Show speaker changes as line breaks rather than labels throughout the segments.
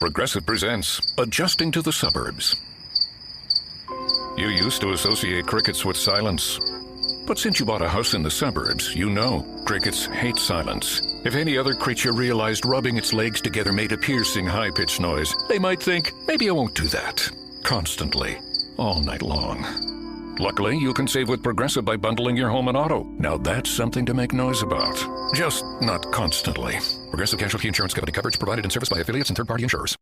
Progressive presents Adjusting to the Suburbs. You used to associate crickets with silence. But since you bought a house in the suburbs, you know crickets hate silence. If any other creature realized rubbing its legs together made a piercing, high-pitched noise, they might think, maybe I won't do that. Constantly. All night long. Luckily, you can save with Progressive by bundling your home and auto. Now that's something to make noise about. Just not constantly. Progressive Casualty Insurance Company coverage provided and serviced by affiliates and third-party insurers.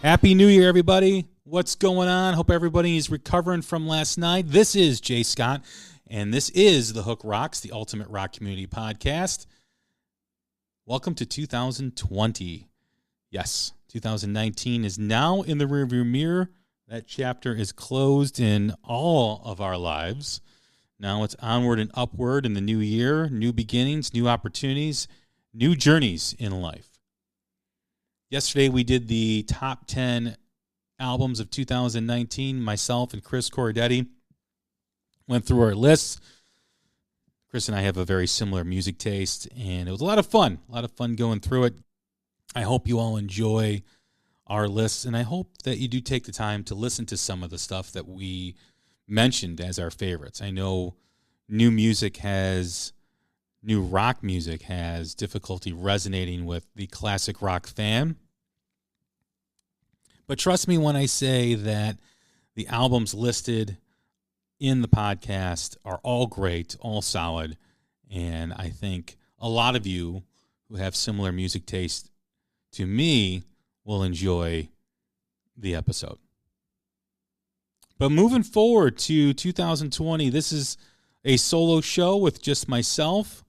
Happy New Year, everybody. What's going on? Hope everybody is recovering from last night. This is Jay Scott, and this is The Hook Rocks, the Ultimate Rock Community Podcast. Welcome to 2020. Yes, 2019 is now in the rearview mirror. That chapter is closed in all of our lives. Now it's onward and upward in the new year, new beginnings, new opportunities, new journeys in life. Yesterday, we did the top 10 albums of 2019. Myself and Chris Corradetti went through our lists. Chris and I have a very similar music taste, and it was a lot of fun going through it. I hope you all enjoy our lists, and I hope that you do take the time to listen to some of the stuff that we mentioned as our favorites. I know new rock music has difficulty resonating with the classic rock fan. But trust me when I say that the albums listed in the podcast are all great, all solid, and I think a lot of you who have similar music taste to me will enjoy the episode. But moving forward to 2020, this is a solo show with just myself.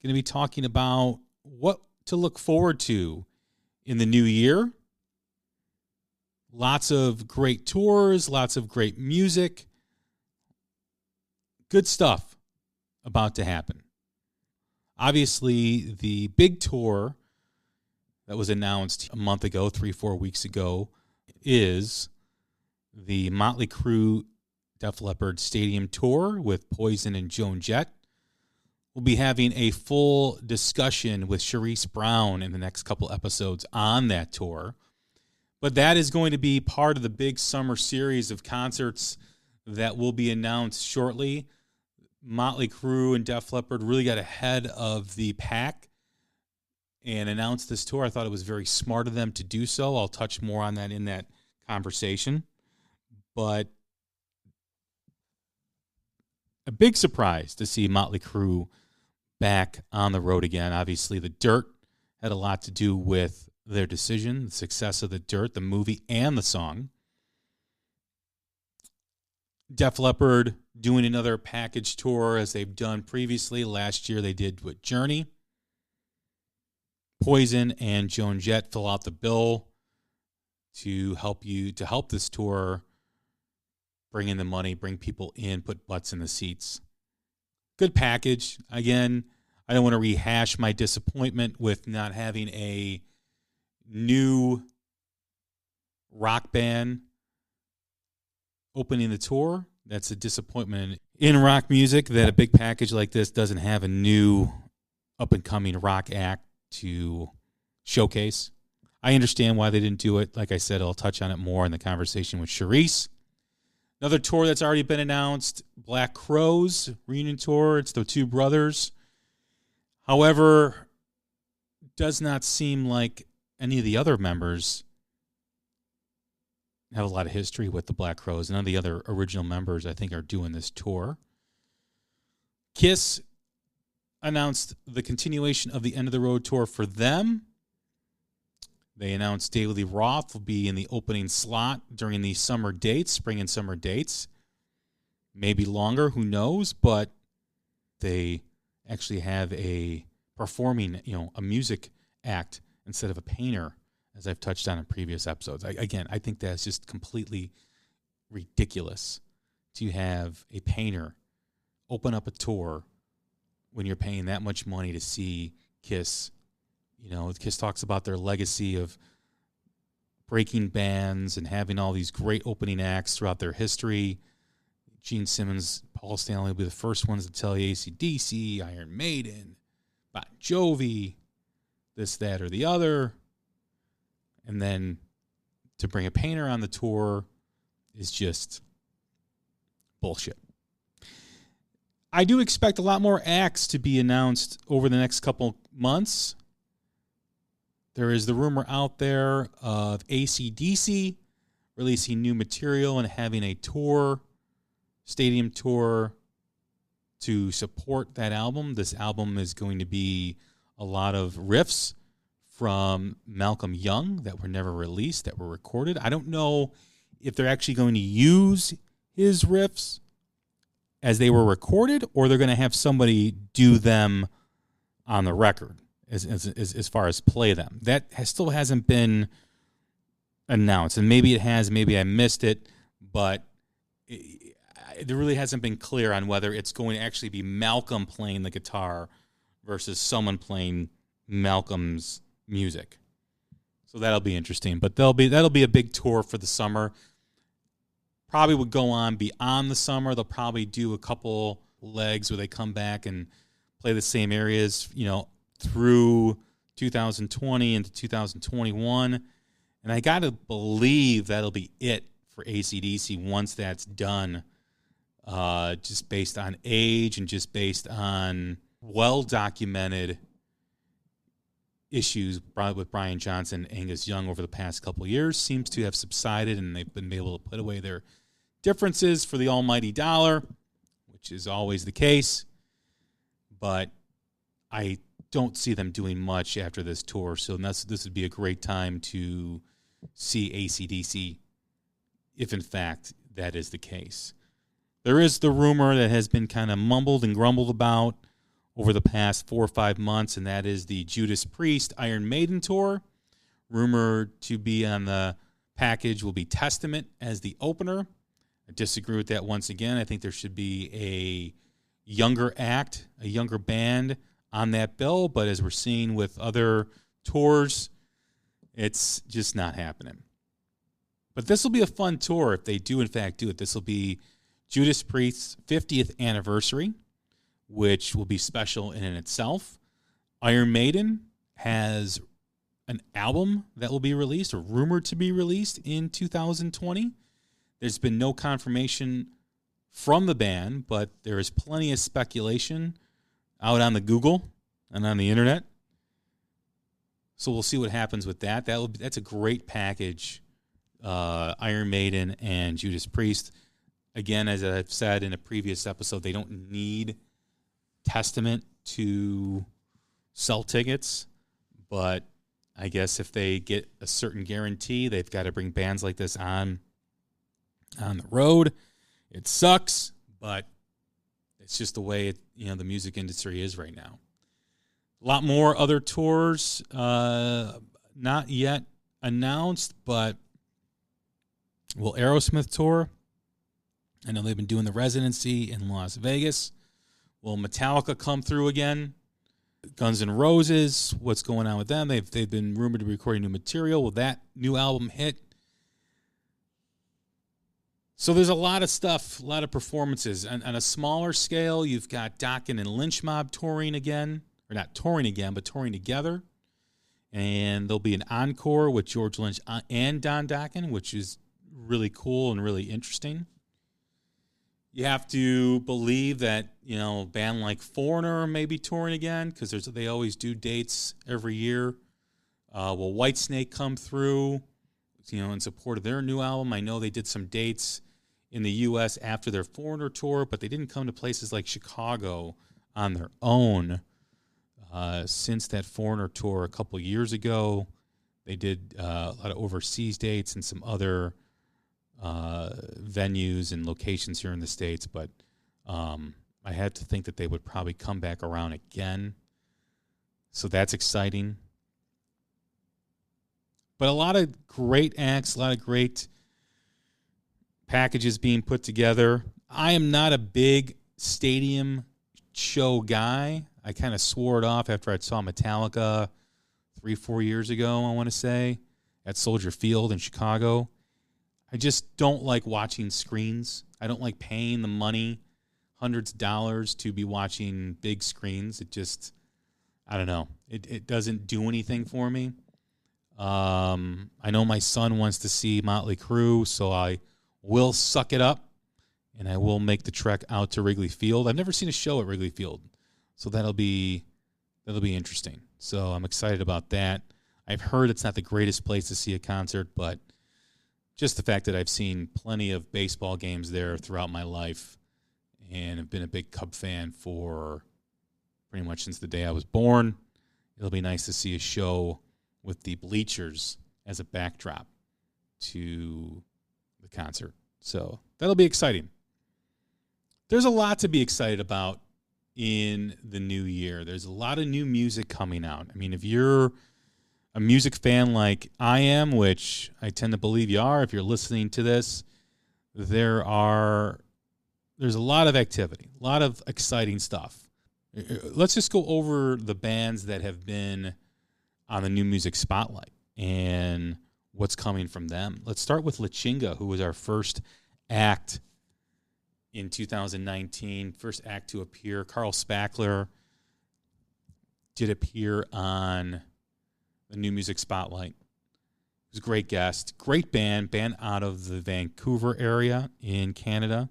Going to be talking about what to look forward to in the new year. Lots of great tours, lots of great music. Good stuff about to happen. Obviously, the big tour that was announced a month ago, 3-4 weeks ago, is the Motley Crue Def Leppard Stadium Tour with Poison and Joan Jett. We'll be having a full discussion with Cherise Brown in the next couple episodes on that tour. But that is going to be part of the big summer series of concerts that will be announced shortly. Motley Crue and Def Leppard really got ahead of the pack and announced this tour. I thought it was very smart of them to do so. I'll touch more on that in that conversation. But a big surprise to see Motley Crue back on the road again. Obviously, The Dirt had a lot to do with their decision, the success of The Dirt, the movie, and the song. Def Leppard doing another package tour as they've done previously. Last year they did with Journey. Poison and Joan Jett fill out the bill to help this tour bring in the money, bring people in, put butts in the seats. Good package. Again, I don't want to rehash my disappointment with not having a new rock band opening the tour. That's a disappointment in rock music that a big package like this doesn't have a new up-and-coming rock act to showcase. I understand why they didn't do it. Like I said, I'll touch on it more in the conversation with Cherise. Another tour that's already been announced, Black Crowes reunion tour. It's the two brothers. However, does not seem like any of the other members have a lot of history with the Black Crowes. None of the other original members, I think, are doing this tour. Kiss announced the continuation of the End of the Road tour for them. They announced David Lee Roth will be in the opening slot during the summer dates, spring and summer dates. Maybe longer, who knows? But they actually have a performing, a music act instead of a painter, as I've touched on in previous episodes. I think that's just completely ridiculous to have a painter open up a tour when you're paying that much money to see Kiss. Kiss talks about their legacy of breaking bands and having all these great opening acts throughout their history. Gene Simmons, Paul Stanley will be the first ones to tell you AC/DC, Iron Maiden, Bon Jovi, this, that, or the other. And then to bring a painter on the tour is just bullshit. I do expect a lot more acts to be announced over the next couple months. There is the rumor out there of AC/DC releasing new material and having a stadium tour to support that album. This album is going to be a lot of riffs from Malcolm Young that were never released, that were recorded. I don't know if they're actually going to use his riffs as they were recorded, or they're going to have somebody do them on the record as far as play them. That still hasn't been announced, and maybe it has, maybe I missed it, but it really hasn't been clear on whether it's going to actually be Malcolm playing the guitar versus someone playing Malcolm's music. So that'll be interesting. But that'll be a big tour for the summer. Probably would go on beyond the summer. They'll probably do a couple legs where they come back and play the same areas, through 2020 into 2021. And I got to believe that'll be it for AC/DC once that's done, just based on age and just based on well-documented issues with Brian Johnson and Angus Young over the past couple of years seems to have subsided, and they've been able to put away their differences for the almighty dollar, which is always the case. But I don't see them doing much after this tour, so this would be a great time to see AC/DC if, in fact, that is the case. There is the rumor that has been kind of mumbled and grumbled about over the past 4 or 5 months, and that is the Judas Priest Iron Maiden tour. Rumored to be on the package will be Testament as the opener. I disagree with that once again. I think there should be a younger act, a younger band on that bill, but as we're seeing with other tours, it's just not happening. But this will be a fun tour if they do, in fact, do it. This will be Judas Priest's 50th anniversary, which will be special in and itself. Iron Maiden has an album that will be released, or rumored to be released, in 2020. There's been no confirmation from the band, but there is plenty of speculation out on the Google and on the internet. So we'll see what happens with that. That's a great package. Iron Maiden and Judas Priest. Again, as I've said in a previous episode, they don't need Testament to sell tickets, but I guess if they get a certain guarantee, they've got to bring bands like this on the road. It sucks, but it's just the way the music industry is right now. A lot more other tours not yet announced, but will Aerosmith tour? I know they've been doing the residency in Las Vegas. Will Metallica come through again? Guns N' Roses, what's going on with them? They've been rumored to be recording new material. Will that new album hit? So there's a lot of stuff, a lot of performances. On a smaller scale, you've got Dokken and Lynch Mob touring again. Or not touring again, but touring together. And there'll be an encore with George Lynch and Don Dokken, which is really cool and really interesting. You have to believe that, a band like Foreigner may be touring again, because they always do dates every year. Will Whitesnake come through, in support of their new album? I know they did some dates in the U.S. after their Foreigner tour, but they didn't come to places like Chicago on their own. Since that Foreigner tour a couple years ago, they did a lot of overseas dates and some other venues and locations here in the States, but I had to think that they would probably come back around again. So that's exciting. But a lot of great acts, a lot of great packages being put together. I am not a big stadium show guy. I kind of swore it off after I saw Metallica 3-4 years ago, I want to say, at Soldier Field in Chicago. I just don't like watching screens. I don't like paying the money, hundreds of dollars, to be watching big screens. It just, I don't know. It doesn't do anything for me. I know my son wants to see Motley Crue, so I will suck it up, and I will make the trek out to Wrigley Field. I've never seen a show at Wrigley Field, so that'll be interesting. So I'm excited about that. I've heard it's not the greatest place to see a concert, but just the fact that I've seen plenty of baseball games there throughout my life and have been a big Cub fan for pretty much since the day I was born, it'll be nice to see a show with the bleachers as a backdrop to the concert. So that'll be exciting. There's a lot to be excited about in the new year. There's a lot of new music coming out. I mean, if you're a music fan like I am, which I tend to believe you are if you're listening to this, there's a lot of activity, a lot of exciting stuff. Let's just go over the bands that have been on the New Music Spotlight and what's coming from them. Let's start with La Chinga, who was our first act in 2019, first act to appear. Carl Spackler did appear on the New Music Spotlight. He was a great guest, great band out of the Vancouver area in Canada.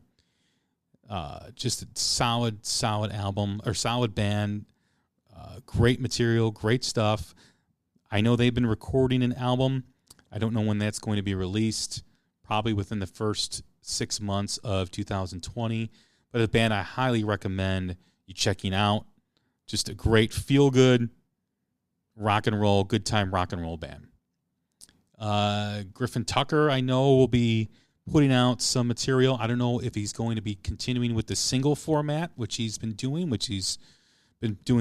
Just a solid album, or solid band, great material, great stuff. I know they've been recording an album. I don't know when that's going to be released, probably within the first 6 months of 2020. But a band I highly recommend you checking out. Just a great feel-good rock and roll, good time rock and roll band. Griffin Tucker, I know, will be putting out some material. I don't know if he's going to be continuing with the single format, which he's been doing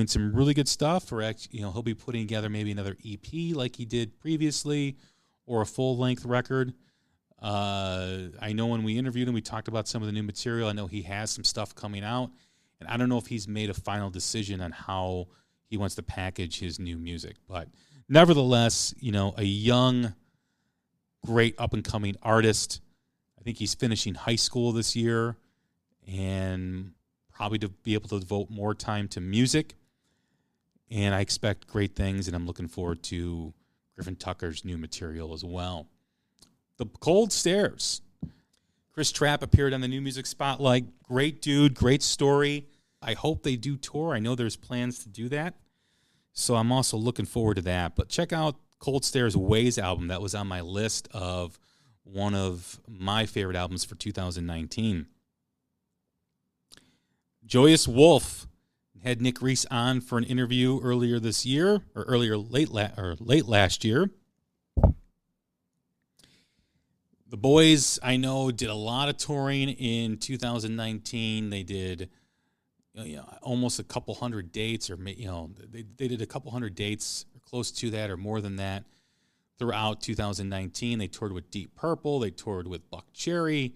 some really good stuff, or he'll be putting together maybe another EP like he did previously, or a full-length record. I know when we interviewed him, we talked about some of the new material. I know he has some stuff coming out, and I don't know if he's made a final decision on how he wants to package his new music. But nevertheless, a young, great up-and-coming artist. I think he's finishing high school this year and probably to be able to devote more time to music. And I expect great things, and I'm looking forward to Griffin Tucker's new material as well. The Cold Stairs. Chris Trapp appeared on the New Music Spotlight. Great dude, great story. I hope they do tour. I know there's plans to do that. So I'm also looking forward to that. But check out Cold Stairs' Ways album. That was on my list of one of my favorite albums for 2019. Joyous Wolf had Nick Reese on for an interview earlier this year, or late last year. The boys, I know, did a lot of touring in 2019. They did almost a couple hundred dates, or they did a couple hundred dates, or close to that, or more than that, throughout 2019. They toured with Deep Purple. They toured with Buck Cherry.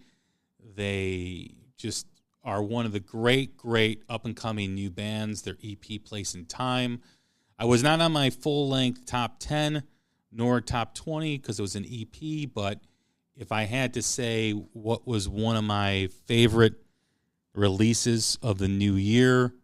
They just are one of the great up-and-coming new bands. Their EP, Place and Time. I was not on my full-length top 10 nor top 20 because it was an EP, but if I had to say what was one of my favorite releases of the new year,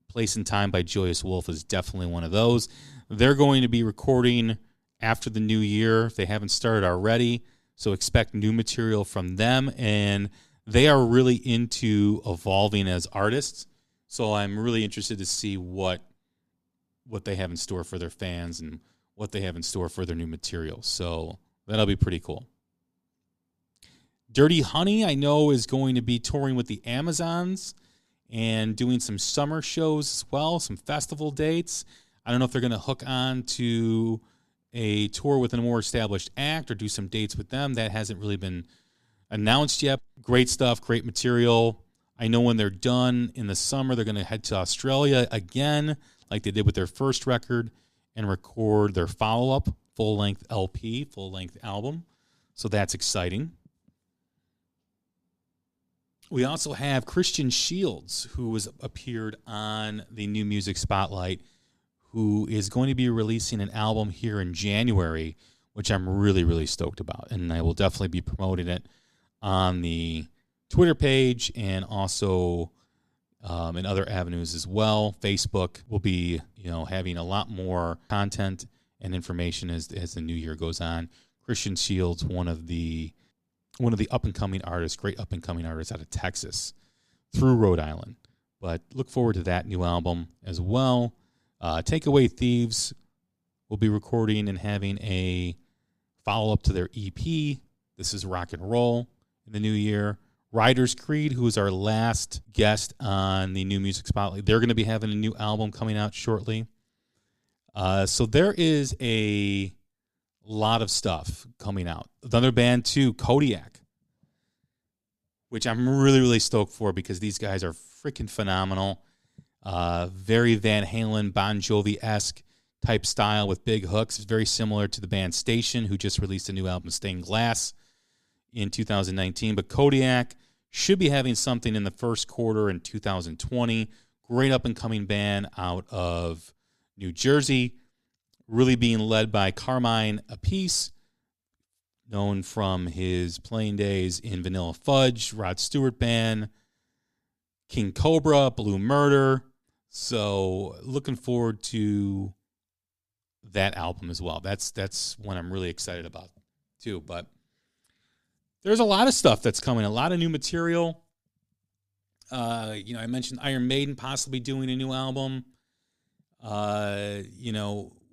Place and Time by Joyous Wolf is definitely one of those. They're going to be recording after the new year if they haven't started already, so expect new material from them, and they are really into evolving as artists, so I'm really interested to see what they have in store for their fans and what they have in store for their new material, so that'll be pretty cool. Dirty Honey, I know, is going to be touring with the Amazons and doing some summer shows as well, some festival dates. I don't know if they're going to hook on to a tour with a more established act or do some dates with them. That hasn't really been announced yet. Great stuff, great material. I know when they're done in the summer, they're going to head to Australia again, like they did with their first record, and record their follow-up full-length LP, full-length album. So that's exciting. We also have Christian Shields, who has appeared on the New Music Spotlight, who is going to be releasing an album here in January, which I'm really, really stoked about. And I will definitely be promoting it on the Twitter page and also in other avenues as well. Facebook will be, having a lot more content and information as the new year goes on. Christian Shields, one of the up-and-coming artists, great up-and-coming artists out of Texas through Rhode Island. But look forward to that new album as well. Takeaway Thieves will be recording and having a follow-up to their EP. This is Rock and Roll in the new year. Riders Creed, who is our last guest on the New Music Spotlight, they're going to be having a new album coming out shortly. So there is a lot of stuff coming out. Another band, too, Kodiak, which I'm really, really stoked for because these guys are freaking phenomenal. Very Van Halen, Bon Jovi-esque type style with big hooks. It's very similar to the band Station, who just released a new album, Stained Glass, in 2019. But Kodiak should be having something in the first quarter in 2020. Great up-and-coming band out of New Jersey, really being led by Carmine Appice, known from his playing days in Vanilla Fudge, Rod Stewart Band, King Cobra, Blue Murder. So looking forward to that album as well. That's one I'm really excited about too. But there's a lot of stuff that's coming, a lot of new material. I mentioned Iron Maiden possibly doing a new album.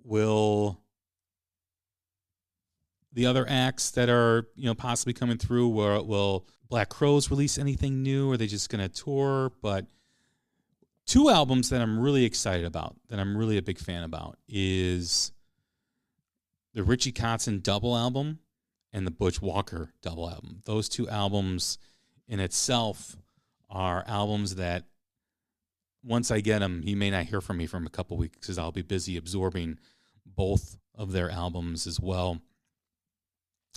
Will the other acts that are, possibly coming through, will Black Crowes release anything new? Or are they just going to tour? But two albums that I'm really excited about, that I'm really a big fan about, is the Richie Kotzen double album and the Butch Walker double album. Those two albums in itself are albums that once I get them, he may not hear from me for a couple weeks because I'll be busy absorbing both of their albums as well.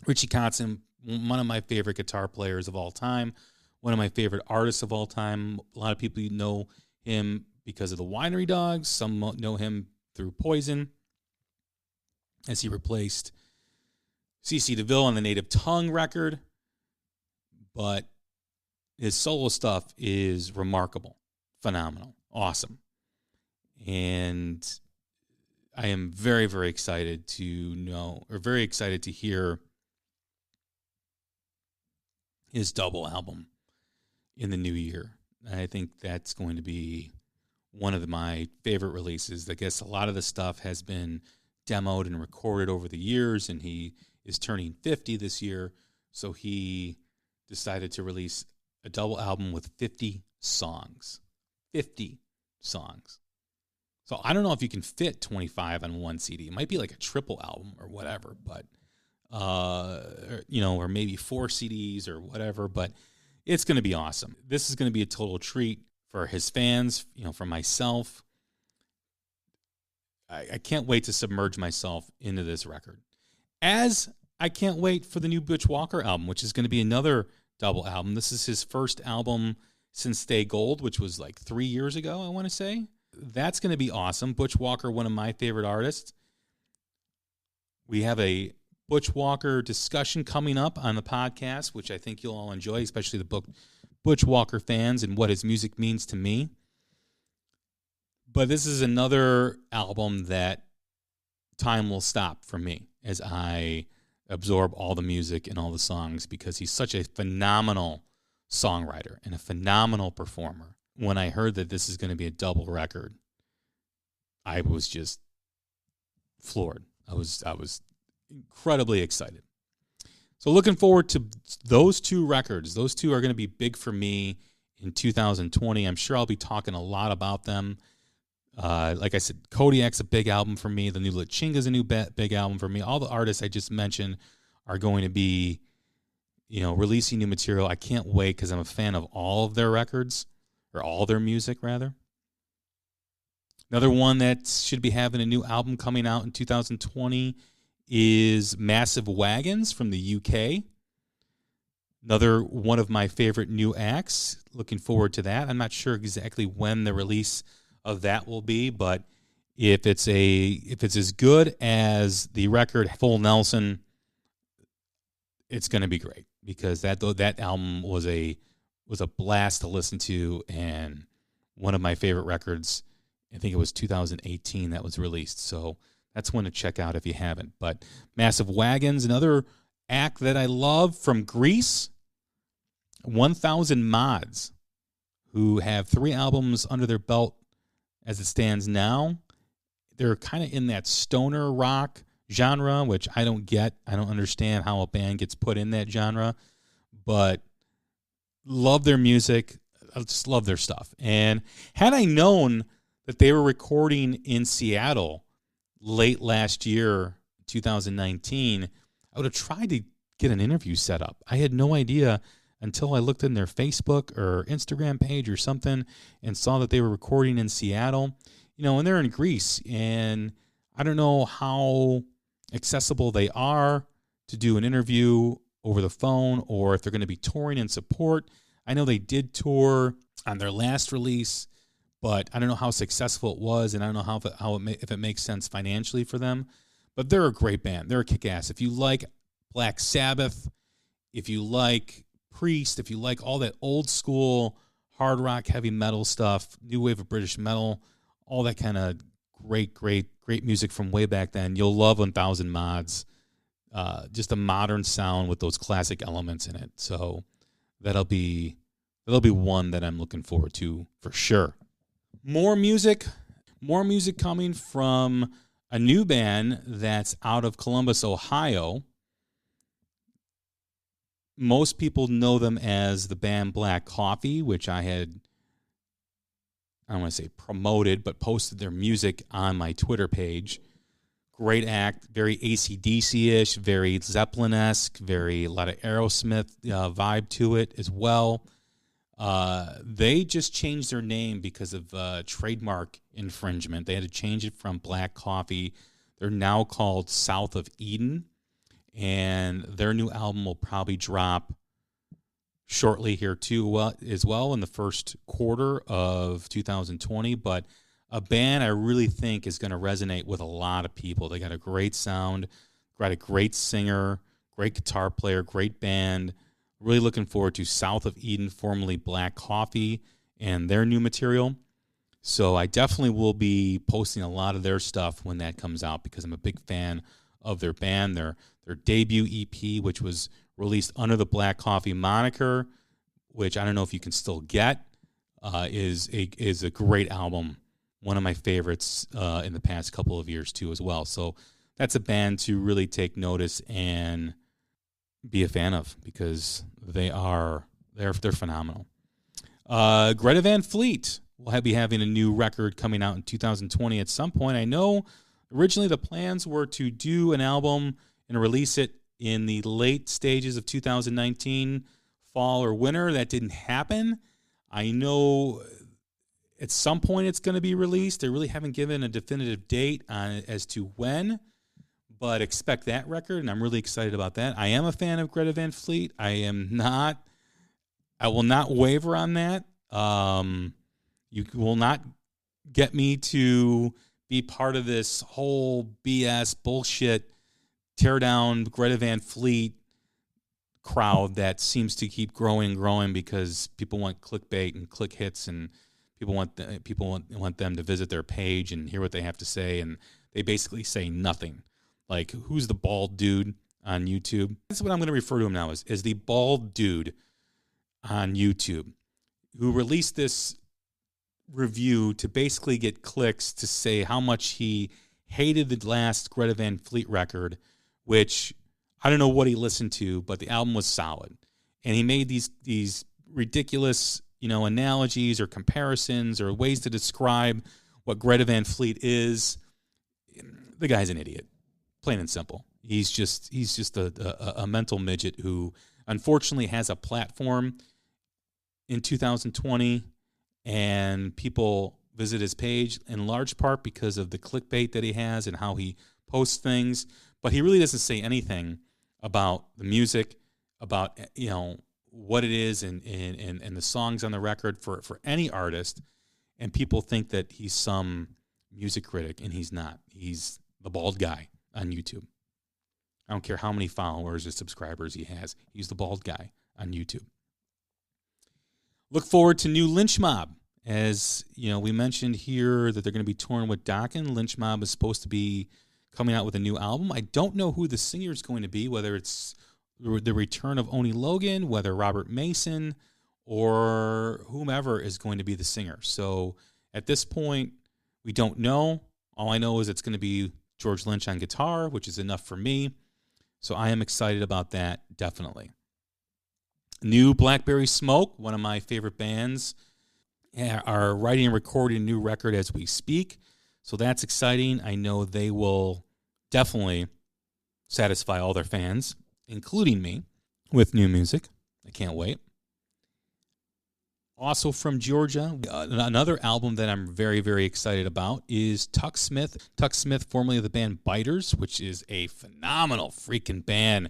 Richie Kotzen, one of my favorite guitar players of all time, one of my favorite artists of all time. A lot of people know him because of the Winery Dogs. Some know him through Poison, as he replaced C.C. DeVille on the Native Tongue record. But his solo stuff is remarkable, phenomenal, awesome. And I am very, very excited to hear his double album in the new year. I think that's going to be one of my favorite releases. I guess a lot of the stuff has been demoed and recorded over the years, and he is turning 50 this year, so he decided to release a double album with 50 songs. 50 songs. So I don't know if you can fit 25 on one CD. It might be like a triple album or whatever, but or maybe 4 CDs or whatever, but it's going to be awesome. This is going to be a total treat for his fans, for myself. I can't wait to submerge myself into this record. As I can't wait for the new Butch Walker album, which is going to be another double album. This is his first album since Stay Gold, which was like 3 years ago, I want to say. That's going to be awesome. Butch Walker, one of my favorite artists. We have a Butch Walker discussion coming up on the podcast, which I think you'll all enjoy, especially the Butch Walker fans and what his music means to me. But this is another album that time will stop for me as I absorb all the music and all the songs, because he's such a phenomenal songwriter and a phenomenal performer. When I heard that this is going to be a double record, I was just floored. I was incredibly excited. So looking forward to those two records. Those two are going to be big for me in 2020. I'm sure I'll be talking a lot about them. Like I said, Kodiak's a big album for me. The new Lichinga's a new big album for me. All the artists I just mentioned are going to be, releasing new material. I can't wait because I'm a fan of all of their records, or all their music, rather. Another one that should be having a new album coming out in 2020 is Massive Wagons from the UK. Another one of my favorite new acts. Looking forward to that. I'm not sure exactly when the release of that will be, but if it's as good as the record Full Nelson, it's going to be great, because that album was a blast to listen to, and one of my favorite records. I think it was 2018 that was released, so that's one to check out if you haven't. But Massive Wagons, another act that I love from Greece, 1000 Mods, who have 3 albums under their belt as it stands now. They're kind of in that stoner rock genre, which I don't get. I don't understand how a band gets put in that genre, but love their music. I just love their stuff. And had I known that they were recording in Seattle late last year, 2019, I would have tried to get an interview set up. I had no idea until I looked in their Facebook or Instagram page or something and saw that they were recording in Seattle. And they're in Greece, and I don't know how accessible they are to do an interview over the phone, or if they're going to be touring in support. I know they did tour on their last release, but I don't know how successful it was, and I don't know if it makes sense financially for them. But they're a great band. They're a kick-ass. If you like Black Sabbath, if you like Priest, if you like all that old school hard rock, heavy metal stuff, new wave of British metal, all that kind of great music from way back then, you'll love 1000 Mods. Just a modern sound with those classic elements in it. So that'll be one that I'm looking forward to for sure. More music coming from a new band that's out of Columbus, Ohio. Most people know them as the band Black Coffee, which I don't want to say promoted, but posted their music on my Twitter page. Great act, very AC/DC-ish, very Zeppelin-esque, a lot of Aerosmith vibe to it as well. They just changed their name because of trademark infringement. They had to change it from Black Coffee. They're now called South of Eden, and their new album will probably drop shortly here too, as well, in the first quarter of 2020. But a band I really think is going to resonate with a lot of people. They got a great sound, got a great singer, great guitar player, great band. Really looking forward to South of Eden, formerly Black Coffee, and their new material. So I definitely will be posting a lot of their stuff when that comes out, because I'm a big fan of their band. Their debut EP, which was released under the Black Coffee moniker, which I don't know if you can still get, is a great album. One of my favorites in the past couple of years too as well. So that's a band to really take notice and be a fan of, because they're phenomenal. Greta Van Fleet will be having a new record coming out in 2020 at some point. I know originally the plans were to do an album and release it in the late stages of 2019, fall or winter. That didn't happen. I know at some point it's going to be released. They really haven't given a definitive date on it as to when, but expect that record, and I'm really excited about that. I am a fan of Greta Van Fleet. I will not waver on that. You will not get me to be part of this whole BS bullshit tear down Greta Van Fleet crowd that seems to keep growing and growing because people want clickbait and click hits, and people want them to visit their page and hear what they have to say, and they basically say nothing. Like, who's the bald dude on YouTube? That's what I'm going to refer to him now as the bald dude on YouTube, who released this review to basically get clicks to say how much he hated the last Greta Van Fleet record, which I don't know what he listened to, but the album was solid. And he made these ridiculous, analogies or comparisons or ways to describe what Greta Van Fleet is. The guy's an idiot, plain and simple. He's just a mental midget who unfortunately has a platform in 2020, and people visit his page in large part because of the clickbait that he has and how he posts things. But he really doesn't say anything about the music, about what it is and the songs on the record for any artist. And people think that he's some music critic, and he's not. He's the bald guy on YouTube. I don't care how many followers or subscribers he has. He's the bald guy on YouTube. Look forward to new Lynch Mob. As we mentioned here that they're going to be touring with Dokken. Lynch Mob is supposed to be coming out with a new album. I don't know who the singer is going to be, whether it's the return of Oni Logan, whether Robert Mason, or whomever is going to be the singer. So at this point, we don't know. All I know is it's going to be George Lynch on guitar, which is enough for me. So I am excited about that, definitely. New Blackberry Smoke, one of my favorite bands, are writing and recording a new record as we speak. So that's exciting. I know they will definitely satisfy all their fans, including me, with new music. I can't wait. Also from Georgia, another album that I'm very, very excited about is Tuck Smith. Tuck Smith, formerly of the band Biters, which is a phenomenal freaking band.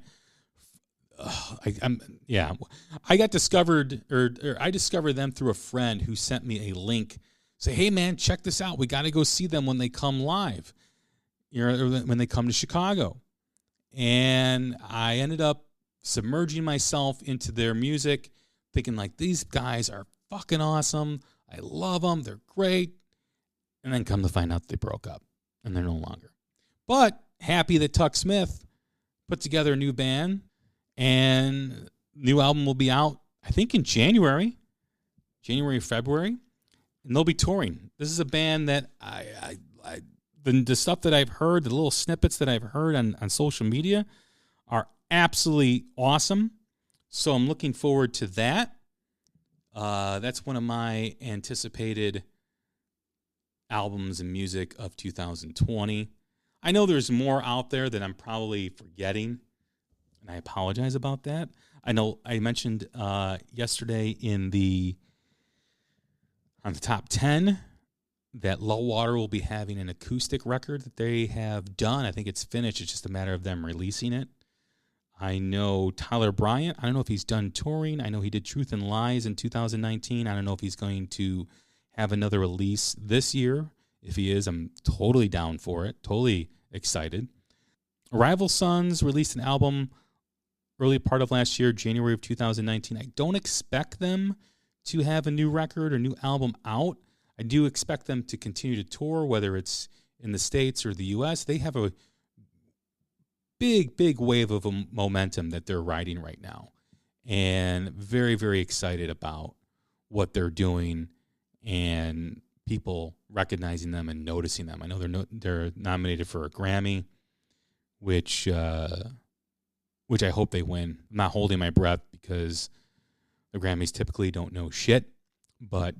I got discovered, or I discovered them through a friend who sent me a link. Say, hey man, check this out. We got to go see them when they come live, when they come to Chicago. And I ended up submerging myself into their music, thinking like, these guys are fucking awesome. I love them. They're great. And then come to find out they broke up and they're no longer. But happy that Tuck Smith put together a new band, and new album will be out, I think, in January, February, and they'll be touring. This is a band that the stuff that I've heard, the little snippets that I've heard on social media are absolutely awesome. So I'm looking forward to that. That's one of my anticipated albums and music of 2020. I know there's more out there that I'm probably forgetting, and I apologize about that. I know I mentioned yesterday on the top 10 that Low Water will be having an acoustic record that they have done. I think it's finished. It's just a matter of them releasing it. I know Tyler Bryant. I don't know if he's done touring. I know he did Truth and Lies in 2019. I don't know if he's going to have another release this year. If he is, I'm totally down for it. Totally excited. Rival Sons released an album early part of last year, January of 2019. I don't expect them to have a new record or new album out. I do expect them to continue to tour, whether it's in the States or the U.S. They have a big wave of momentum that they're riding right now, and very, very excited about what they're doing and people recognizing them and noticing them. I know they're nominated for a Grammy, which I hope they win. I'm not holding my breath because the Grammys typically don't know shit, but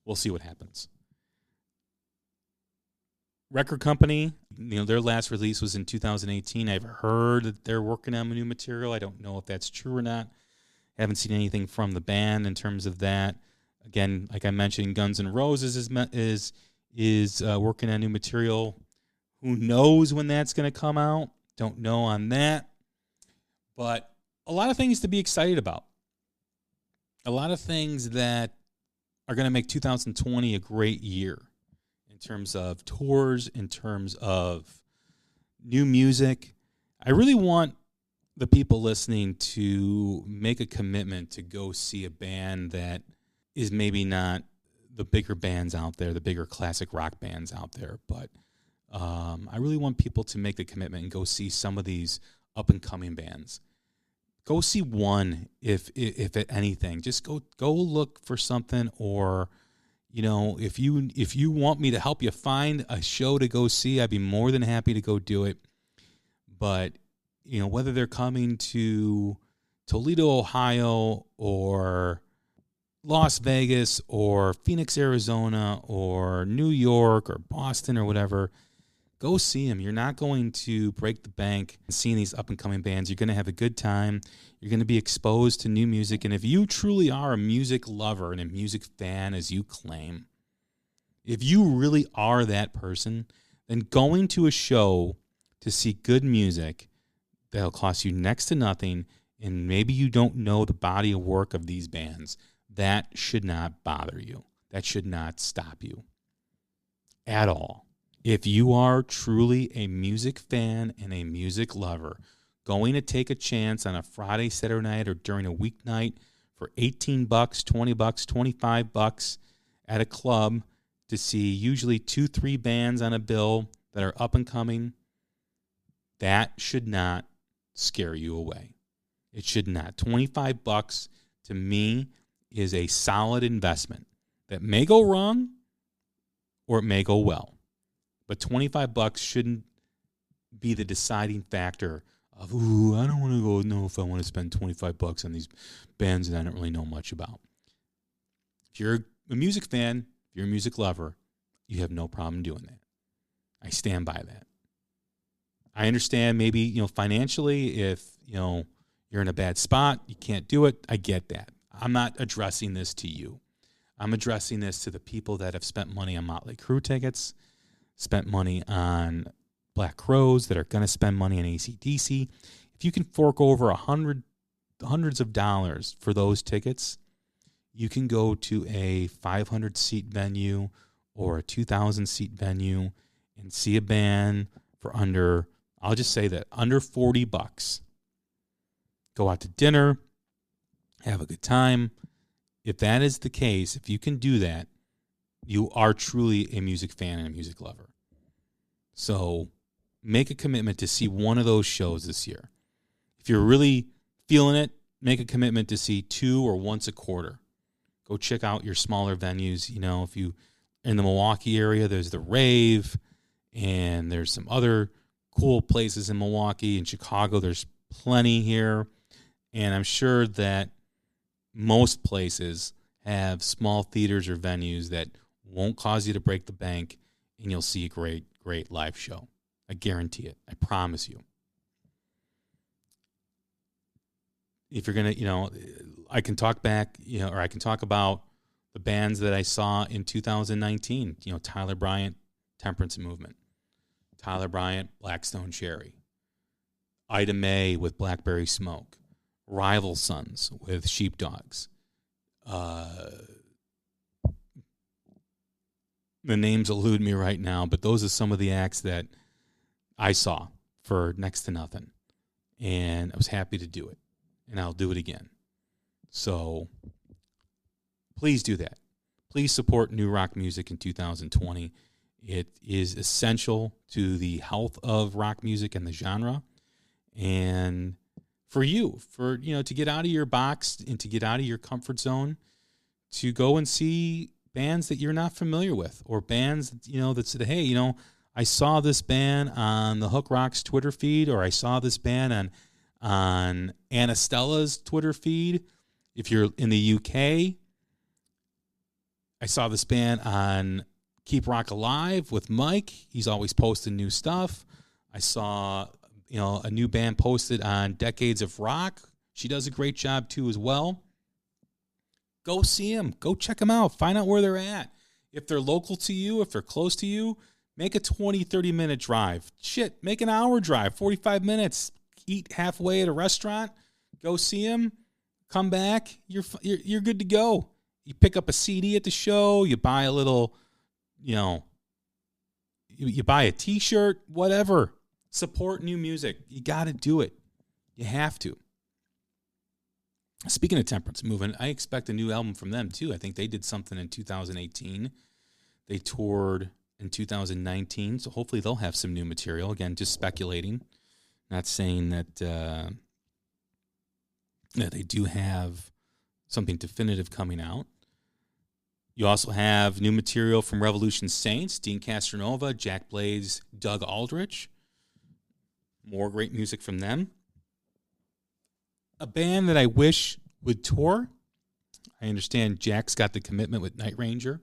we'll see what happens. Record company, their last release was in 2018. I've heard that they're working on new material. I don't know if that's true or not. Haven't seen anything from the band in terms of that. Again, like I mentioned, Guns N' Roses is working on new material. Who knows when that's going to come out? Don't know on that. But a lot of things to be excited about. A lot of things that are going to make 2020 a great year in terms of tours, in terms of new music. I really want the people listening to make a commitment to go see a band that is maybe not the bigger bands out there, the bigger classic rock bands out there, but I really want people to make the commitment and go see some of these up-and-coming bands. Go see one, if anything. Just go look for something, or if you want me to help you find a show to go see, I'd be more than happy to go do it. But whether they're coming to Toledo, Ohio, or Las Vegas, or Phoenix, Arizona, or New York, or Boston, or whatever, Go see them. You're not going to break the bank seeing these up-and-coming bands. You're going to have a good time. You're going to be exposed to new music. And if you truly are a music lover and a music fan, as you claim, if you really are that person, then going to a show to see good music that'll cost you next to nothing, and maybe you don't know the body of work of these bands, that should not bother you. That should not stop you at all. If you are truly a music fan and a music lover, going to take a chance on a Friday, Saturday night, or during a weeknight for $18, $20, $25 at a club to see usually 2-3 bands on a bill that are up and coming, that should not scare you away. It should not. $25 to me is a solid investment that may go wrong or it may go well. But $25 shouldn't be the deciding factor of, I don't want to know if I want to spend $25 on these bands that I don't really know much about. If you're a music fan, if you're a music lover, you have no problem doing that. I stand by that. I understand maybe, financially, if, you're in a bad spot, you can't do it. I get that. I'm not addressing this to you. I'm addressing this to the people that have spent money on Motley Crue tickets, spent money on Black Crowes, that are going to spend money on AC/DC. If you can fork over hundreds of dollars for those tickets, you can go to a 500-seat venue or a 2,000-seat venue and see a band for under, I'll just say that, under $40. Go out to dinner, have a good time. If that is the case, if you can do that, you are truly a music fan and a music lover. So make a commitment to see one of those shows this year. If you're really feeling it, make a commitment to see 2 or once a quarter. Go check out your smaller venues. If you in the Milwaukee area, there's the Rave, and there's some other cool places in Milwaukee. In Chicago, there's plenty here. And I'm sure that most places have small theaters or venues that won't cause you to break the bank, and you'll see a great, great live show. I guarantee it. I promise you. If you're going to, I can talk back, or I can talk about the bands that I saw in 2019. Tyler Bryant, Temperance Movement. Tyler Bryant, Blackstone Cherry. Ida Mae with Blackberry Smoke. Rival Sons with Sheepdogs. The names elude me right now, but those are some of the acts that I saw for next to nothing. And I was happy to do it. And I'll do it again. So please do that. Please support new rock music in 2020. It is essential to the health of rock music and the genre. And for you, to get out of your box and to get out of your comfort zone, to go and see bands that you're not familiar with, or bands, that said, hey, I saw this band on the Hook Rocks Twitter feed, or I saw this band on Anna Stella's Twitter feed. If you're in the UK, I saw this band on Keep Rock Alive with Mike. He's always posting new stuff. I saw, a new band posted on Decades of Rock. She does a great job too as well. Go see them. Go check them out. Find out where they're at. If they're local to you, if they're close to you, make a 20, 30-minute drive. Shit, make an hour drive, 45 minutes. Eat halfway at a restaurant. Go see them. Come back. You're good to go. You pick up a CD at the show. You buy a little, you buy a T-shirt, whatever. Support new music. You got to do it. You have to. Speaking of Temperance Movement, I expect a new album from them, too. I think they did something in 2018. They toured in 2019, so hopefully they'll have some new material. Again, just speculating. Not saying that they do have something definitive coming out. You also have new material from Revolution Saints, Dean Castronova, Jack Blades, Doug Aldrich. More great music from them. A band that I wish would tour. I understand Jack's got the commitment with Night Ranger,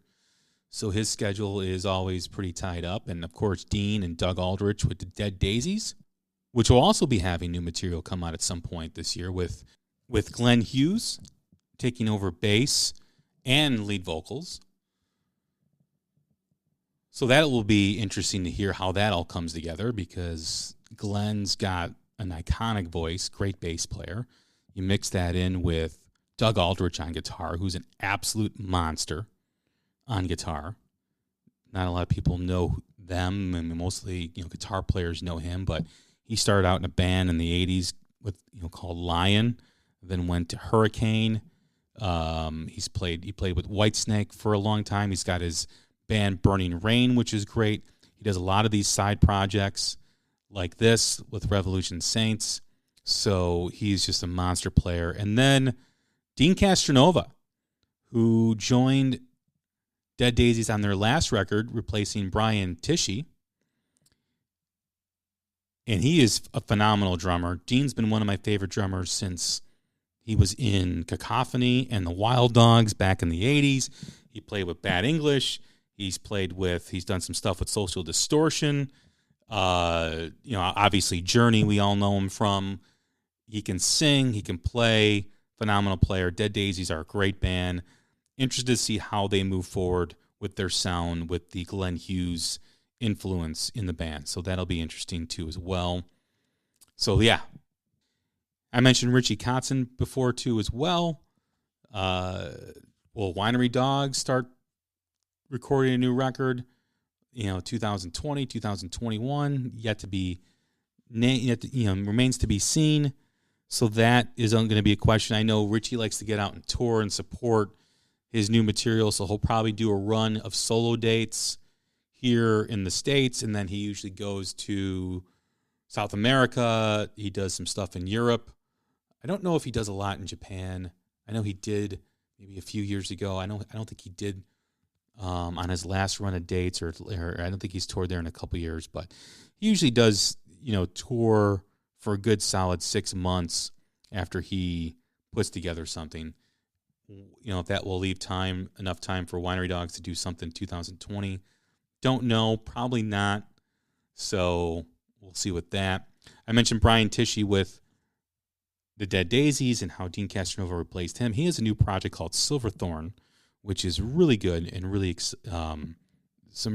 So his schedule is always pretty tied up. And, of course, Dean and Doug Aldrich with the Dead Daisies, which will also be having new material come out at some point this year with Glenn Hughes taking over bass and lead vocals. So that will be interesting to hear how that all comes together, because Glenn's got an iconic voice, great bass player. You mix that in with Doug Aldrich on guitar, who's an absolute monster on guitar. Not a lot of people know them, and mostly guitar players know him, but he started out in a band in the 80s with called Lion, then went to Hurricane. He played with Whitesnake for a long time. He's got his band Burning Rain, which is great. He does a lot of these side projects like this with Revolution Saints. So he's just a monster player. And then Dean Castronova, who joined Dead Daisies on their last record, replacing Brian Tichy. And he is a phenomenal drummer. Dean's been one of my favorite drummers since he was in Cacophony and the Wild Dogs back in the 80s. He played with Bad English. He's done some stuff with Social Distortion. Obviously Journey, we all know him from. He can sing, he can play, phenomenal player. Dead Daisies are a great band. Interested to see how they move forward with their sound, with the Glenn Hughes influence in the band. So that'll be interesting too as well. So yeah. I mentioned Richie Kotzen before too as well. Winery Dogs start recording a new record, 2020, 2021, remains to be seen. So that is going to be a question. I know Richie likes to get out and tour and support his new material, so he'll probably do a run of solo dates here in the States, and then he usually goes to South America. He does some stuff in Europe. I don't know if he does a lot in Japan. I know he did maybe a few years ago. I don't think he did on his last run of dates, or I don't think he's toured there in a couple years, but he usually does, tour for a good solid 6 months after he puts together something. If that will leave enough time for Winery Dogs to do something in 2020. Don't know, probably not. So we'll see with that. I mentioned Brian Tichy with the Dead Daisies and how Dean Castronova replaced him. He has a new project called Silverthorn, which is really good and really some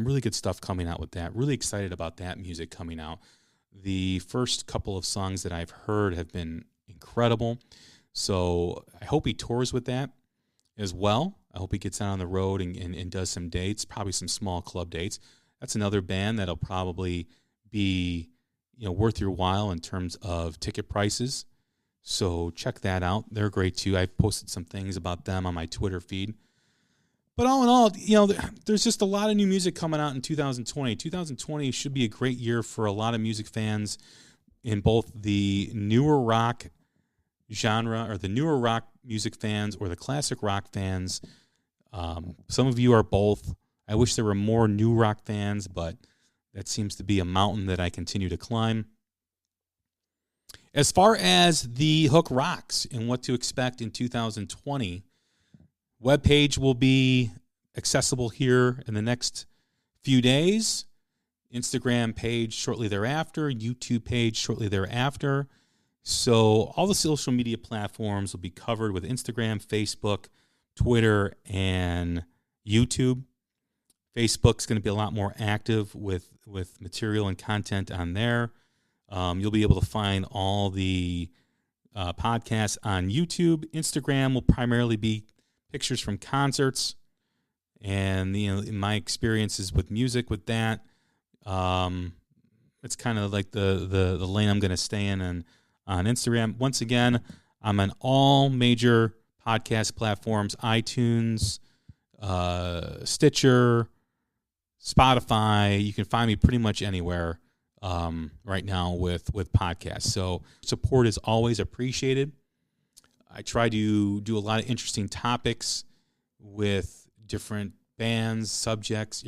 really good stuff coming out with that. Really excited about that music coming out. The first couple of songs that I've heard have been incredible. So I hope he tours with that as well. I hope he gets out on the road and does some dates, probably some small club dates. That's another band that'll probably be worth your while in terms of ticket prices. So check that out. They're great too. I've posted some things about them on my Twitter feed. But all in all, there's just a lot of new music coming out in 2020. 2020 should be a great year for a lot of music fans in both the newer rock genre, or the newer rock music fans, or the classic rock fans. Some of you are both. I wish there were more new rock fans, but that seems to be a mountain that I continue to climb. As far as the Hook Rocks and what to expect in 2020, webpage will be accessible here in the next few days. Instagram page shortly thereafter. YouTube page shortly thereafter. So all the social media platforms will be covered with Instagram, Facebook, Twitter, and YouTube. Facebook's going to be a lot more active with material and content on there. You'll be able to find all the podcasts on YouTube. Instagram will primarily be pictures from concerts, and in my experiences with music with that, it's kind of like the lane I'm going to stay in on Instagram. Once again, I'm on all major podcast platforms: iTunes, Stitcher, Spotify. You can find me pretty much anywhere right now with podcasts. So support is always appreciated. I try to do a lot of interesting topics with different bands, subjects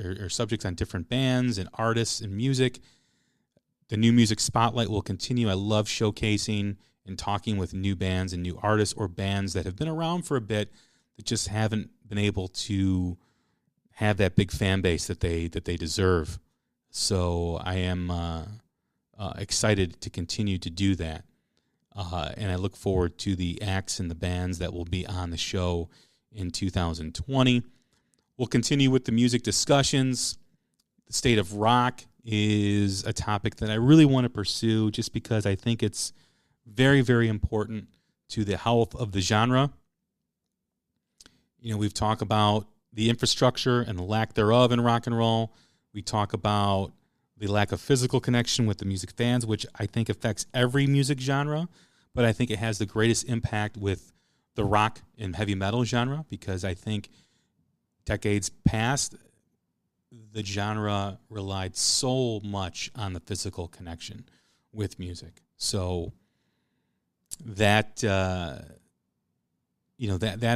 on different bands and artists and music. The New Music Spotlight will continue. I love showcasing and talking with new bands and new artists, or bands that have been around for a bit that just haven't been able to have that big fan base that they deserve. So I am excited to continue to do that. And I look forward to the acts and the bands that will be on the show in 2020. We'll continue with the music discussions. The state of rock is a topic that I really want to pursue just because I think it's very, very important to the health of the genre. You know, we've talked about the infrastructure and the lack thereof in rock and roll. We talk about the lack of physical connection with the music fans, which I think affects every music genre, but I think it has the greatest impact with the rock and heavy metal genre because I think decades past, the genre relied so much on the physical connection with music. So that, that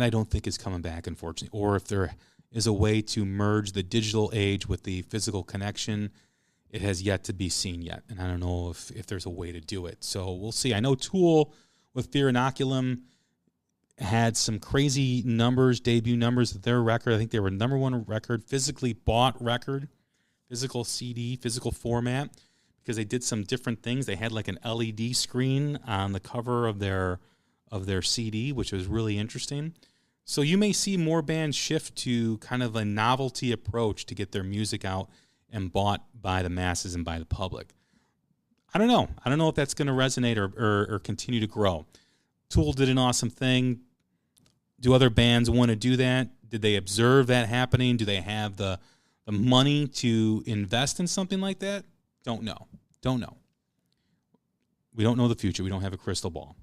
I don't think is coming back, unfortunately. Or if there is a way to merge the digital age with the physical connection, it has yet to be seen yet. And I don't know if there's a way to do it. So we'll see. I know Tool with Fear Inoculum had some crazy numbers, debut numbers of their record. I think they were number one record, physically bought record, physical CD, physical format, because they did some different things. They had like an LED screen on the cover of their CD, which was really interesting. So you may see more bands shift to kind of a novelty approach to get their music out and bought by the masses and by the public. I don't know. I don't know if that's going to resonate or continue to grow. Tool did an awesome thing. Do other bands want to do that? Did they observe that happening? Do they have the money to invest in something like that? Don't know. We don't know the future. We don't have a crystal ball.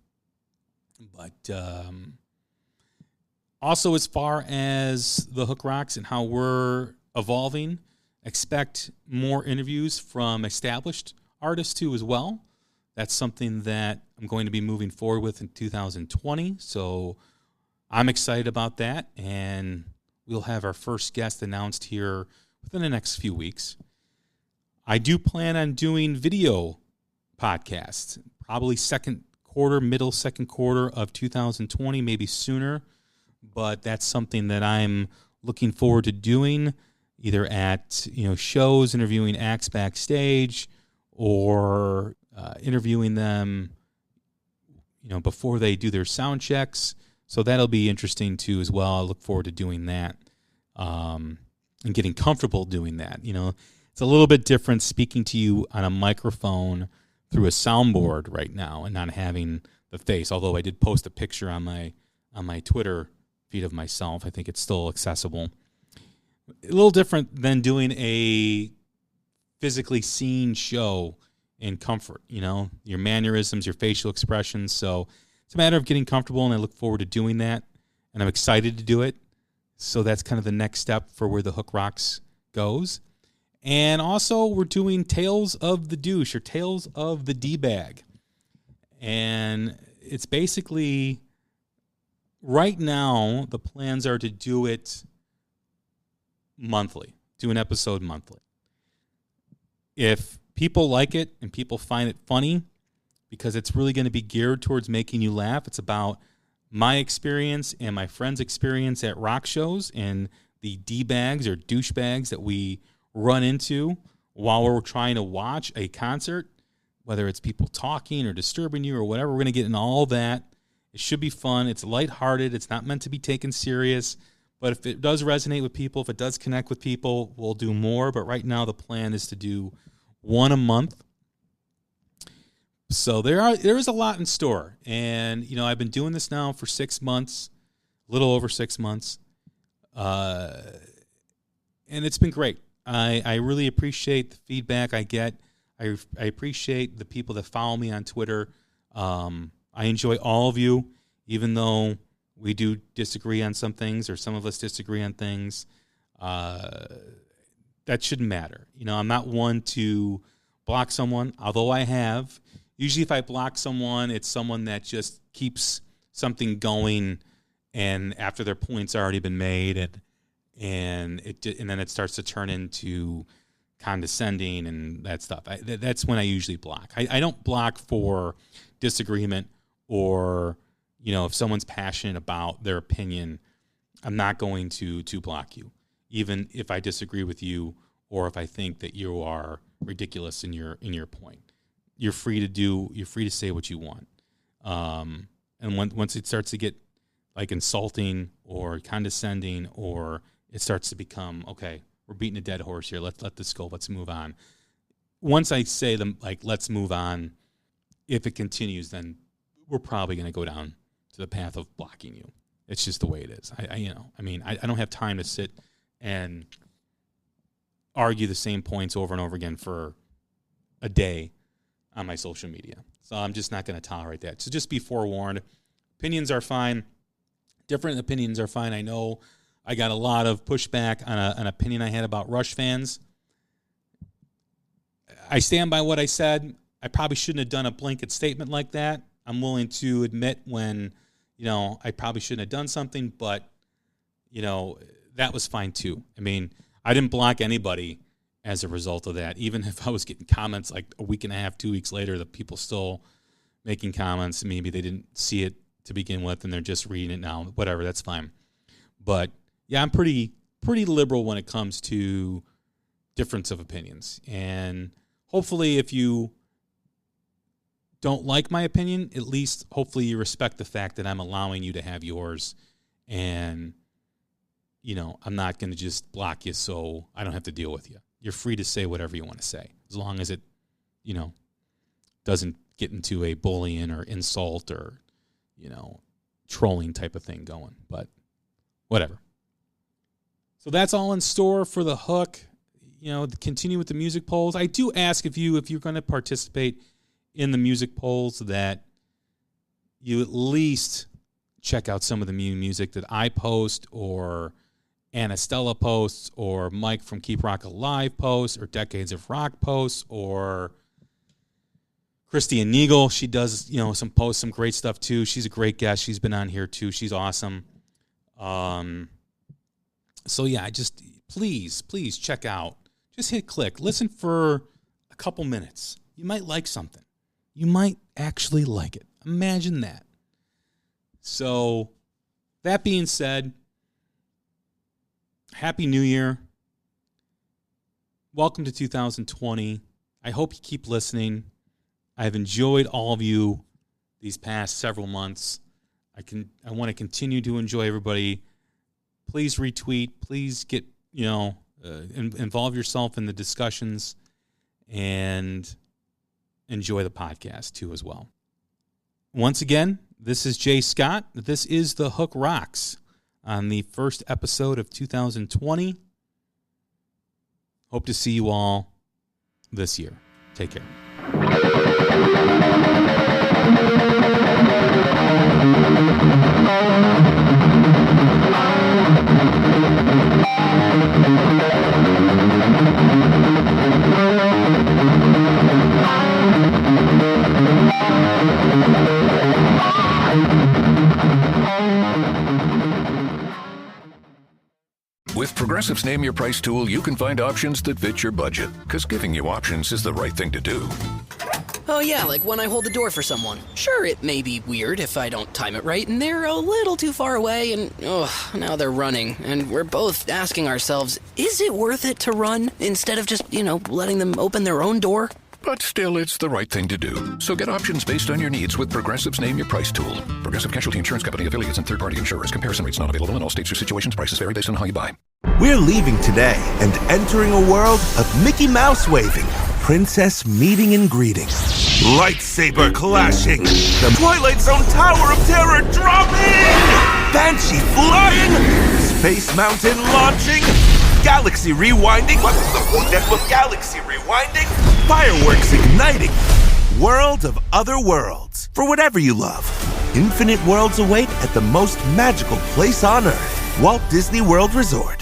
But also, as far as the Hook Rocks and how we're evolving, expect more interviews from established artists too as well. That's something that I'm going to be moving forward with in 2020. So I'm excited about that. And we'll have our first guest announced here within the next few weeks. I do plan on doing video podcasts, probably middle second quarter of 2020, maybe sooner. But that's something that I'm looking forward to doing, either at shows, interviewing acts backstage, or interviewing them before they do their sound checks. So that'll be interesting too as well. I look forward to doing that and getting comfortable doing that. It's a little bit different speaking to you on a microphone through a soundboard right now and not having the face. Although I did post a picture on my Twitter feed of myself. I think it's still accessible. A little different than doing a physically seen show in comfort, your mannerisms, your facial expressions. So it's a matter of getting comfortable, and I look forward to doing that, and I'm excited to do it. So that's kind of the next step for where the Hook Rocks goes. And also, we're doing Tales of the Douche, or Tales of the D-Bag. And it's basically, right now, the plans are to do it monthly, do an episode monthly. If people like it and people find it funny, because it's really going to be geared towards making you laugh, it's about my experience and my friend's experience at rock shows and the D-bags or douchebags that we run into while we're trying to watch a concert, whether it's people talking or disturbing you or whatever. We're going to get into all that. It should be fun. It's lighthearted. It's not meant to be taken serious. But if it does resonate with people, if it does connect with people, we'll do more. But right now the plan is to do one a month. So there is a lot in store. And, I've been doing this now for 6 months, a little over 6 months. And it's been great. I really appreciate the feedback I get. I appreciate the people that follow me on Twitter. I enjoy all of you, even though we do disagree on some things, or some of us disagree on things. That shouldn't matter. I'm not one to block someone, although I have. Usually if I block someone, it's someone that just keeps something going, and after their point's already been made, and then it starts to turn into condescending and that stuff. That's when I usually block. I don't block for disagreement, or if someone's passionate about their opinion, I'm not going to block you. even if I disagree with you or if I think that you are ridiculous in your point. You're free to say what you want. And once it starts to get like insulting or condescending, or it starts to become, okay, we're beating a dead horse here. Let's let this go. Let's move on. Once I say them, like, let's move on, if it continues, then we're probably going to go down to the path of blocking you. It's just the way it is. I don't have time to sit and argue the same points over and over again for a day on my social media. So I'm just not going to tolerate that. So just be forewarned. Opinions are fine. Different opinions are fine. I know I got a lot of pushback on an opinion I had about Rush fans. I stand by what I said. I probably shouldn't have done a blanket statement like that. I'm willing to admit when, I probably shouldn't have done something, but, that was fine too. I mean, I didn't block anybody as a result of that. Even if I was getting comments like a week and a half, 2 weeks later, the people still making comments. Maybe they didn't see it to begin with and they're just reading it now. Whatever, that's fine. But yeah, I'm pretty liberal when it comes to difference of opinions. And hopefully if you don't like my opinion, at least hopefully you respect the fact that I'm allowing you to have yours, and I'm not going to just block you so I don't have to deal with you. You're free to say whatever you want to say, as long as it, doesn't get into a bullying or insult or, trolling type of thing going. But whatever. So that's all in store for the hook. Continue with the music polls. I do ask if you're going to participate in the music polls that you at least check out some of the music that I post, or Anna Stella posts, or Mike from Keep Rock Alive posts, or Decades of Rock posts, or Christy and Neagle. She does, some posts, some great stuff too. She's a great guest. She's been on here too. She's awesome. So yeah, please check out. Just hit click. Listen for a couple minutes. You might like something. You might actually like it. Imagine that. So, that being said, Happy New Year. Welcome to 2020. I hope you keep listening. I've enjoyed all of you these past several months. I want to continue to enjoy everybody. Please retweet. Please get, involve yourself in the discussions, and enjoy the podcast too as well. Once again, this is Jay Scott. This is The Hook Rocks on the first episode of 2020. Hope to see you all this year. Take care.
With Progressive's Name Your Price tool, you can find options that fit your budget, because giving you options is the right thing to do.
Oh yeah, like when I hold the door for someone. Sure, it may be weird if I don't time it right and they're a little too far away and, now they're running. And we're both asking ourselves, is it worth it to run instead of just, letting them open their own door?
But still, it's the right thing to do. So get options based on your needs with Progressive's Name Your Price tool. Progressive Casualty Insurance Company, affiliates, and third-party insurers. Comparison rates not available in all states or situations. Prices vary based on how you buy.
We're leaving today and entering a world of Mickey Mouse waving, princess meeting and greeting, lightsaber clashing, the Twilight Zone Tower of Terror dropping, Banshee flying, Space Mountain launching, Galaxy rewinding. What's the point with Galaxy rewinding? Fireworks igniting. World of other worlds. For whatever you love. Infinite worlds await at the most magical place on Earth. Walt Disney World Resort.